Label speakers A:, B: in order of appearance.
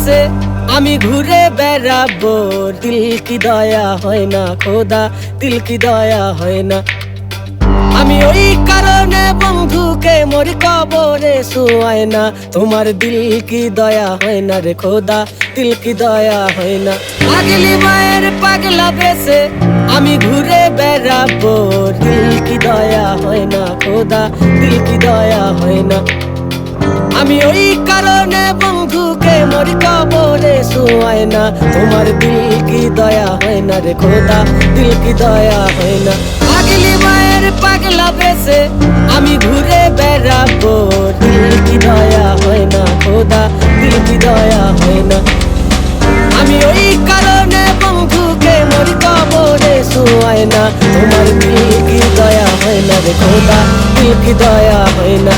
A: বেছে আমি ঘুরে বেড়াবো, দিল কি দয়া হয় না খোদা, দিল কি দয়া হয় না। আমি ওই কারণে বন্ধুকে মোর কবরে শুয়াই না, তোমার দিল কি দয়া হয় না রে খোদা, দিল কি দয়া হয় না। পাগলি মায়ের পাগলা বেছে আমি ঘুরে বেড়াবো, দিল কি দয়া হয় না খোদা, দিল কি দয়া হয় না। আমি ওই কারণে বন্ধুকে মোর কবরে শুয়াই না, তোমার দিল কি দয়া হয় না রে খোদা, দিল কি দয়া হয় না। পাগলি মায়ের পাগলা বেছে আমি ঘুরে বেড়াবো, দিল কি দয়া হয় না খোদা, দিল কি দয়া হয় না। আমি ওই কারণে বন্ধুকে মোর কবরে শুয়াই না, তোমার দিল কি দয়া হয় না রে খোদা, দিল কি দয়া হয় না।